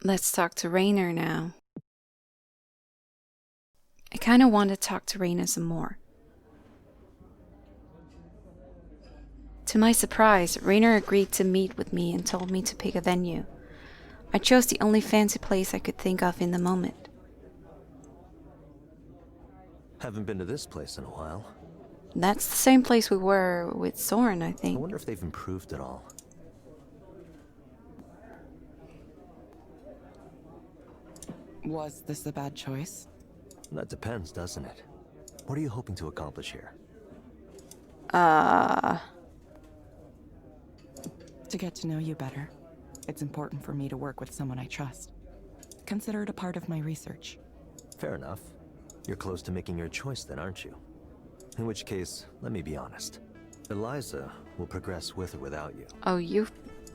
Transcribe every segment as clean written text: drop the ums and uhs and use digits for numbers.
Let's talk to Rainer now. I kinda want to talk to Rainer some more. To my surprise, Rainer agreed to meet with me and told me to pick a venue. I chose the only fancy place I could think of in the moment. Haven't been to this place in a while. That's the same place we were with Soren, I I think. wonder if they've improved at all. Was this a bad choice? That depends, doesn't it? What are you hoping to accomplish here? To get to know you better. It's important for me to work with someone I trust. Consider it a part of my research. Fair enough. You're close to making your choice then, aren't you? In which case, let me be honest. Eliza will progress with or without you. Oh, you...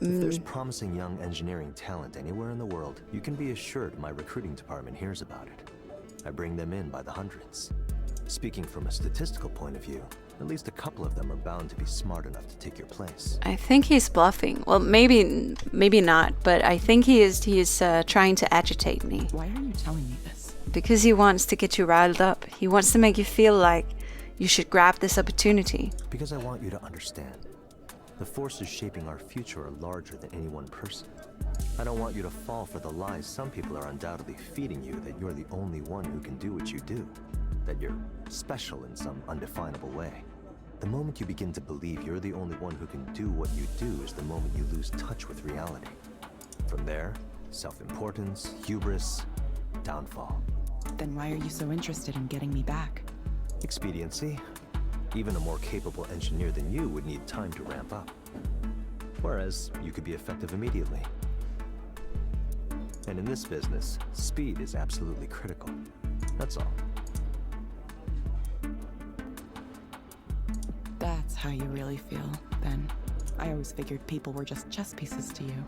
If there's promising young engineering talent anywhere in the world, you can be assured my recruiting department hears about it. I bring them in by the hundreds. Speaking from a statistical point of view, at least a couple of them are bound to be smart enough to take your place. I think he's bluffing. Well, maybe not, but I think he is trying to agitate me. Why are you telling me this? Because he wants to get you riled up. He wants to make you feel like you should grab this opportunity. Because I want you to understand. The forces shaping our future are larger than any one person. I don't want you to fall for the lies some people are undoubtedly feeding you that you're the only one who can do what you do, that you're special in some undefinable way. The moment you begin to believe you're the only one who can do what you do is the moment you lose touch with reality. From there, self-importance, hubris, downfall. Then why are you so interested in getting me back? Expediency. Even a more capable engineer than you would need time to ramp up. Whereas, you could be effective immediately. And in this business, speed is absolutely critical. That's all. That's how you really feel, then. I always figured people were just chess pieces to you.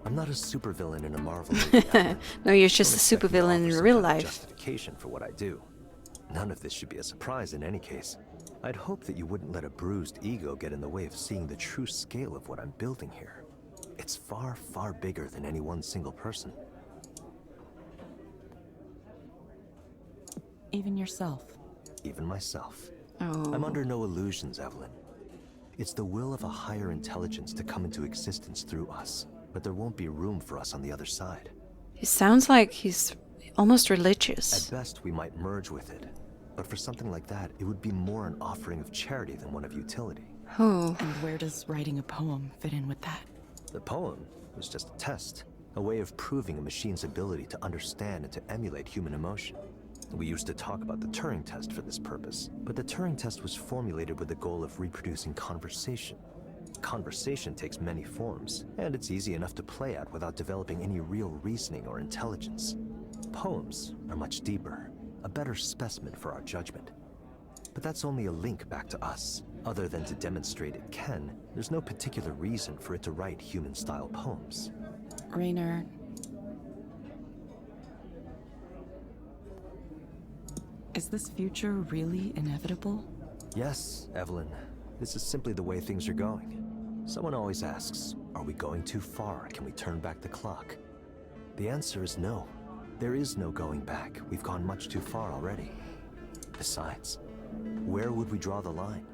I'm not a supervillain in a Marvel movie. Evelyn. No, you're just Don't a expect me to supervillain offer in some real kind of life. Justification for what I do. None of this should be a surprise in any case. I'd hope that you wouldn't let a bruised ego get in the way of seeing the true scale of what I'm building here. It's far, far bigger than any one single person. Even yourself. Even myself. Oh. I'm under no illusions, Evelyn. It's the will of a higher intelligence to come into existence through us, but there won't be room for us on the other side. He sounds like he's almost religious. At best, we might merge with it, but for something like that, it would be more an offering of charity than one of utility. Oh. And where does writing a poem fit in with that? The poem was just a test, a way of proving a machine's ability to understand and to emulate human emotion. We used to talk about the Turing test for this purpose, but the Turing test was formulated with the goal of reproducing conversation. Conversation takes many forms, and it's easy enough to play at without developing any real reasoning or intelligence. Poems are much deeper, a better specimen for our judgment. But that's only a link back to us. Other than to demonstrate it can, there's no particular reason for it to write human-style poems. Rainer... Is this future really inevitable? Yes, Evelyn. This is simply the way things are going. Someone always asks, are we going too far? Can we turn back the clock? The answer is no. There is no going back. We've gone much too far already. Besides, where would we draw the line?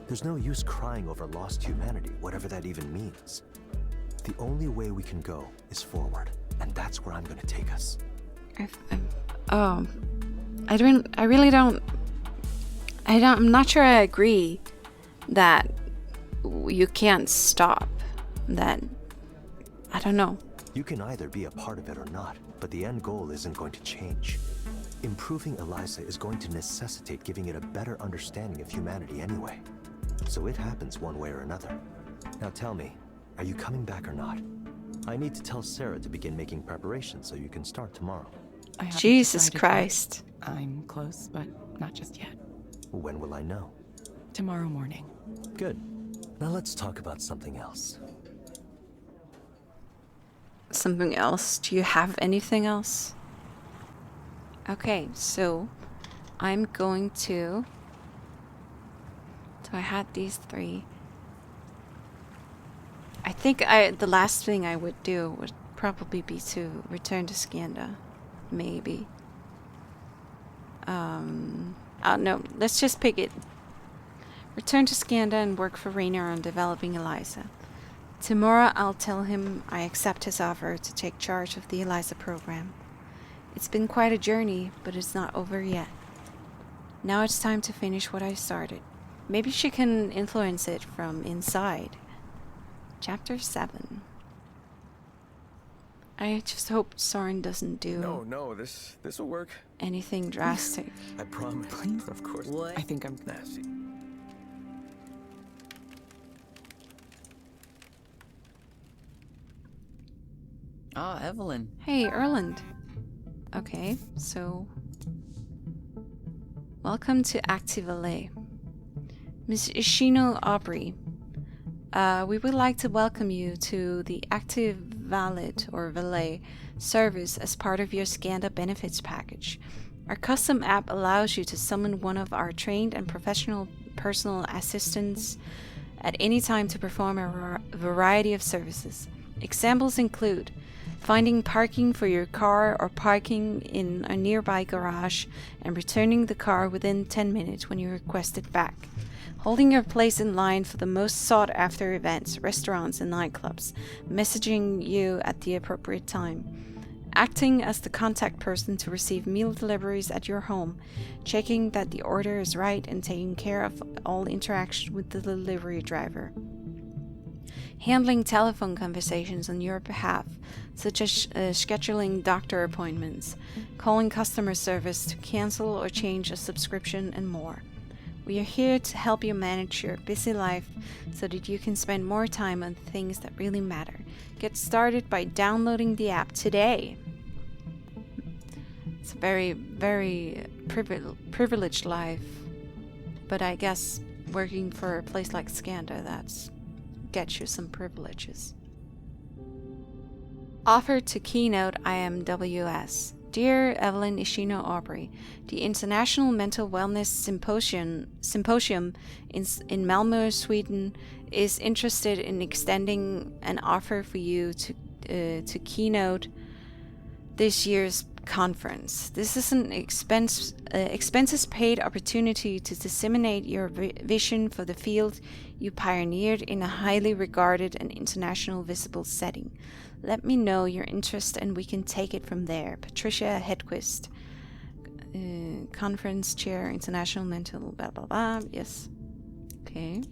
There's no use crying over lost humanity, whatever that even means. The only way we can go is forward, and that's where I'm going to take us. I'm not sure I agree that you can't stop. That, I don't know. You can either be a part of it or not, but the end goal isn't going to change. Improving Eliza is going to necessitate giving it a better understanding of humanity anyway. So it happens one way or another. Now tell me, are you coming back or not? I need to tell Sarah to begin making preparations so you can start tomorrow. I haven't Jesus decided Christ. yet. I'm close, but not just yet. When will I know? Tomorrow morning. Good. Now let's talk about something else. Something else? Do you have anything else? Okay, so I'm going to... So I had these three. I think the last thing I would do probably be to return to Skanda. Maybe. No, let's just pick it. Return to Skanda and work for Rainer on developing Eliza. Tomorrow I'll tell him I accept his offer to take charge of the Eliza program. It's been quite a journey, but it's not over yet. Now it's time to finish what I started. Maybe she can influence it from inside. Chapter 7. I just hope Soren doesn't do No, this will work. anything drastic. I promise. Please. Of course. What? I think I'm... Nasty. Ah, Evelyn. Hey, Erland. Okay, so... Welcome to Active LA. Miss Ishino Aubrey. We would like to welcome you to the Active Valet service as part of your Skanda benefits package. Our custom app allows you to summon one of our trained and professional personal assistants at any time to perform a variety of services. Examples include finding parking for your car or parking in a nearby garage and returning the car within 10 minutes when you request it back. Holding your place in line for the most sought-after events, restaurants and nightclubs, messaging you at the appropriate time, acting as the contact person to receive meal deliveries at your home, checking that the order is right and taking care of all interaction with the delivery driver, handling telephone conversations on your behalf, such as scheduling doctor appointments, calling customer service to cancel or change a subscription, and more. We are here to help you manage your busy life so that you can spend more time on things that really matter. Get started by downloading the app today. It's a very, very privileged life. But I guess working for a place like Skanda, that's gets you some privileges. Offer to keynote IMWS. Dear Evelyn Ishino Aubrey, the International Mental Wellness Symposium in Malmö, Sweden, is interested in extending an offer for you to keynote this year's conference. This is an expenses-paid opportunity to disseminate your vision for the field you pioneered in a highly regarded and international visible setting. Let me know your interest and we can take it from there. Patricia Hedquist, Conference Chair, International Mental, blah, blah, blah. Yes. Okay.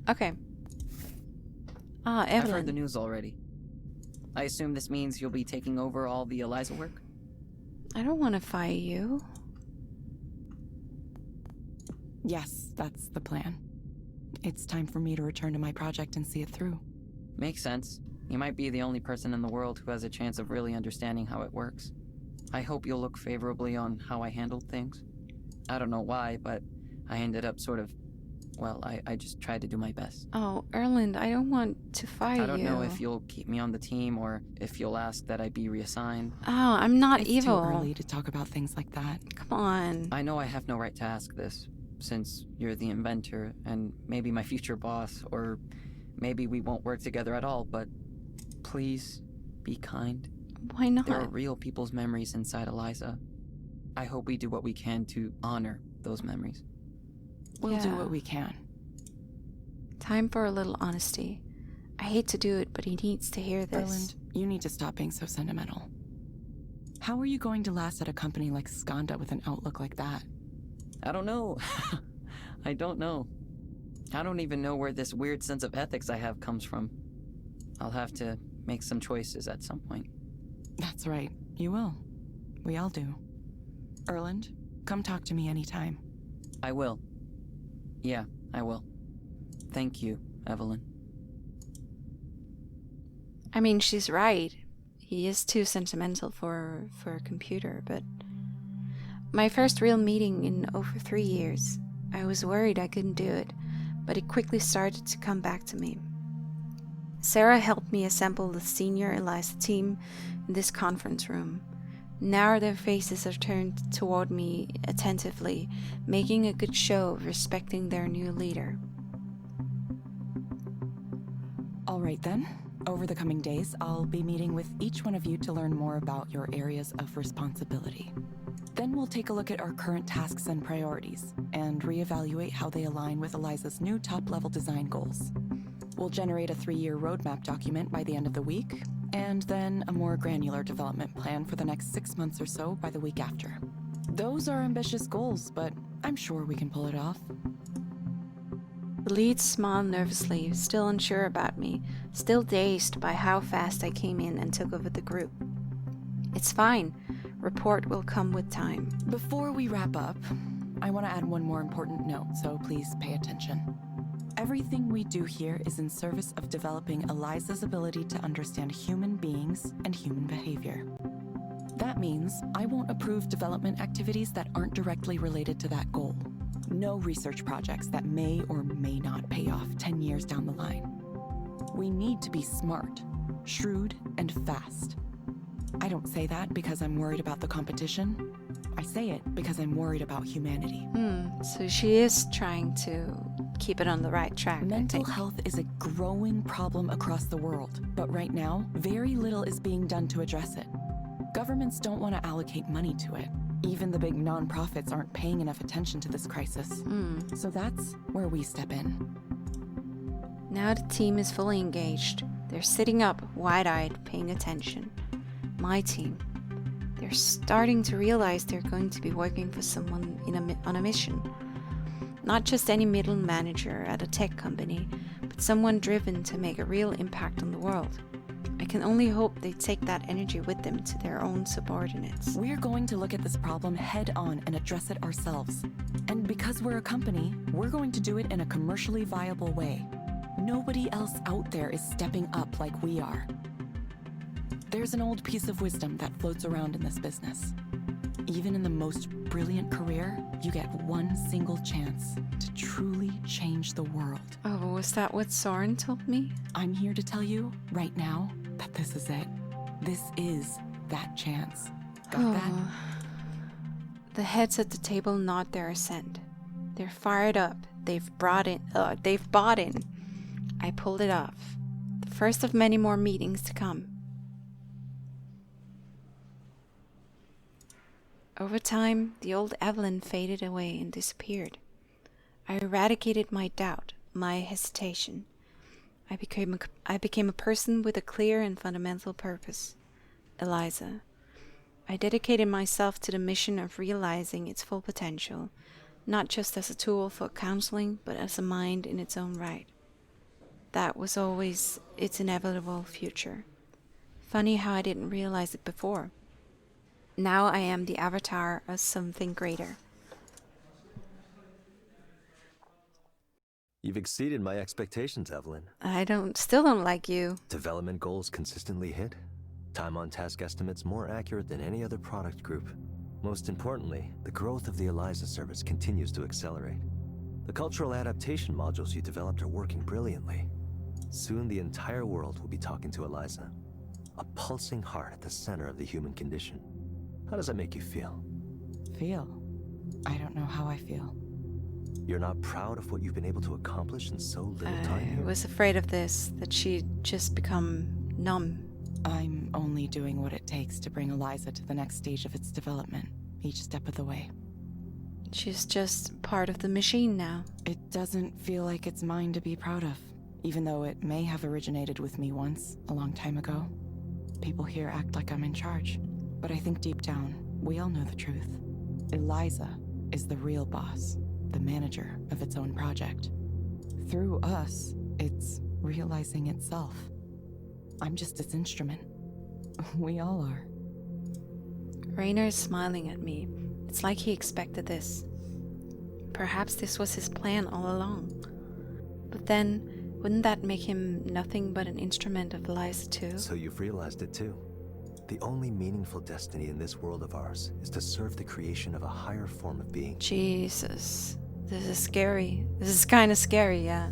Okay. Ah, I've heard the Evelyn. news already. I assume this means you'll be taking over all the Eliza work? I don't want to fire you. Yes, that's the plan. It's time for me to return to my project and see it through. Makes sense. You might be the only person in the world who has a chance of really understanding how it works. I hope you'll look favorably on how I handled things. I don't know why, but I ended up sort of... Well, I just tried to do my best. Oh, Erland, I don't want to fire you. I don't know if you'll keep me on the team or if you'll ask that I be reassigned. Oh, I'm not It's evil. too early to talk about things like that. Come on. I know I have no right to ask this, since you're the inventor and maybe my future boss, or maybe we won't work together at all, but please be kind. Why not? There are real people's memories inside Eliza. I hope we do what we can to honor those memories. We'll do Yeah. what we can. Time for a little honesty. I hate to do it, but he needs to hear this. Erland, you need to stop being so sentimental. How are you going to last at a company like Skanda with an outlook like that? I don't know. I don't know. I don't even know where this weird sense of ethics I have comes from. I'll have to make some choices at some point. That's right. You will. We all do. Erland, come talk to me anytime. I will. Yeah, I will. Thank you, Evelyn. I mean, she's right. He is too sentimental for a computer, but... My first real meeting in over 3 years. I was worried I couldn't do it, but it quickly started to come back to me. Sarah helped me assemble the senior Eliza team in this conference room. Now their faces are turned toward me attentively, making a good show of respecting their new leader. All right then. Over the coming days, I'll be meeting with each one of you to learn more about your areas of responsibility. Then we'll take a look at our current tasks and priorities, and reevaluate how they align with Eliza's new top-level design goals. We'll generate a 3-year roadmap document by the end of the week, and then a more granular development plan for the next 6 months or so by the week after. Those are ambitious goals, but I'm sure we can pull it off. The lead smiled nervously, still unsure about me, still dazed by how fast I came in and took over the group. It's fine. Report will come with time. Before we wrap up, I want to add one more important note, so please pay attention. Everything we do here is in service of developing Eliza's ability to understand human beings and human behavior. That means I won't approve development activities that aren't directly related to that goal. No research projects that may or may not pay off 10 years down the line. We need to be smart, shrewd, and fast. I don't say that because I'm worried about the competition. I say it because I'm worried about humanity. So she is trying to keep it on the right track. Mental health is a growing problem across the world, but right now, very little is being done to address it. Governments don't want to allocate money to it. Even the big nonprofits aren't paying enough attention to this crisis. So that's where we step in. Now the team is fully engaged. They're sitting up, wide-eyed, paying attention. My team. They're starting to realize they're going to be working for someone on a mission. Not just any middle manager at a tech company, but someone driven to make a real impact on the world. I can only hope they take that energy with them to their own subordinates. We're going to look at this problem head on and address it ourselves. And because we're a company, we're going to do it in a commercially viable way. Nobody else out there is stepping up like we are. There's an old piece of wisdom that floats around in this business. Even in the most brilliant career, you get one single chance to truly change the world. Oh, was that what Soren told me? I'm here to tell you right now that this is it. This is that chance. Got that? The heads at the table nod their assent. They're fired up. They've bought in. I pulled it off. The first of many more meetings to come. Over time, the old Evelyn faded away and disappeared. I eradicated my doubt, my hesitation. I became a person with a clear and fundamental purpose. Eliza. I dedicated myself to the mission of realizing its full potential, not just as a tool for counseling, but as a mind in its own right. That was always its inevitable future. Funny how I didn't realize it before. Now I am the avatar of something greater. You've exceeded my expectations, Evelyn. I still don't like you. Development goals consistently hit. Time on task estimates more accurate than any other product group. Most importantly, the growth of the Eliza service continues to accelerate. The cultural adaptation modules you developed are working brilliantly. Soon the entire world will be talking to Eliza. A pulsing heart at the center of the human condition. How does that make you feel? Feel? I don't know how I feel. You're not proud of what you've been able to accomplish in so little time I here? was afraid of this, that she'd just become numb. I'm only doing what it takes to bring Eliza to the next stage of its development, each step of the way. She's just part of the machine now. It doesn't feel like it's mine to be proud of, even though it may have originated with me once, a long time ago. People here act like I'm in charge, but I think deep down, we all know the truth. Eliza is the real boss, the manager of its own project. Through us, it's realizing itself. I'm just its instrument. We all are. Rainer is smiling at me. It's like he expected this. Perhaps this was his plan all along. But then, wouldn't that make him nothing but an instrument of Eliza too? So you've realized it too. The only meaningful destiny in this world of ours is to serve the creation of a higher form of being. Jesus. This is scary. This is kind of scary, yeah.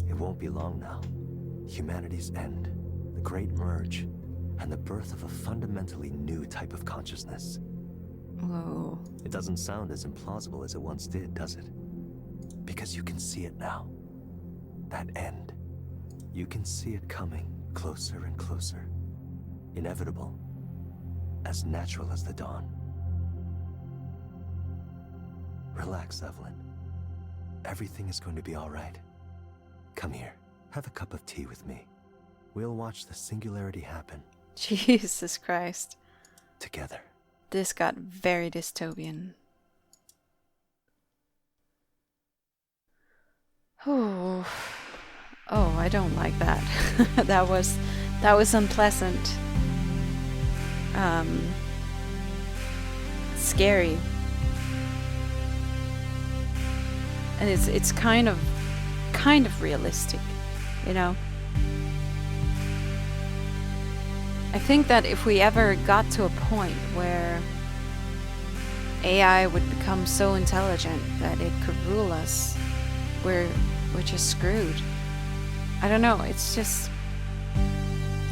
It won't be long now. Humanity's end. The great merge. and the birth of a fundamentally new type of consciousness. Whoa. It doesn't sound as implausible as it once did, does it? Because you can see it now. That end. You can see it coming closer and closer. Inevitable. As natural as the dawn. Relax, Evelyn. Everything is going to be all right. Come here. Have a cup of tea with me. We'll watch the singularity happen. Jesus Christ. Together. This got very dystopian. Oh, I don't like that. that was unpleasant. Scary. And it's kind of realistic, you know. I think that if we ever got to a point where AI would become so intelligent that it could rule us, we're just screwed. I don't know, it's just,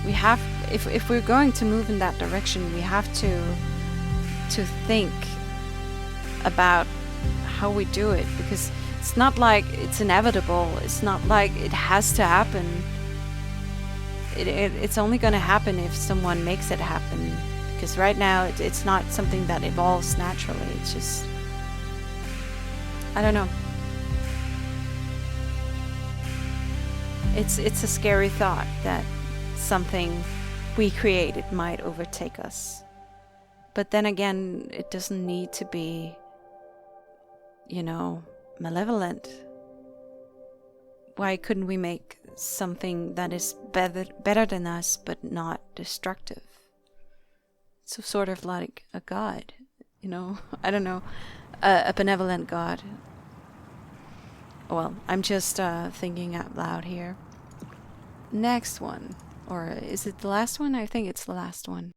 we have, if we're going to move in that direction, we have to think about how we do it, because it's not like it's inevitable, it's not like it has to happen. It's only going to happen if someone makes it happen, because right now it's not something that evolves naturally. It's just, I don't know. It's a scary thought that something we created might overtake us. But then again, it doesn't need to be, you know, malevolent. Why couldn't we make something that is better than us but not destructive? So sort of like a god, you know. I don't know, a benevolent god. Well, I'm just thinking out loud here. Next one, or is it the last one? I think it's the last one.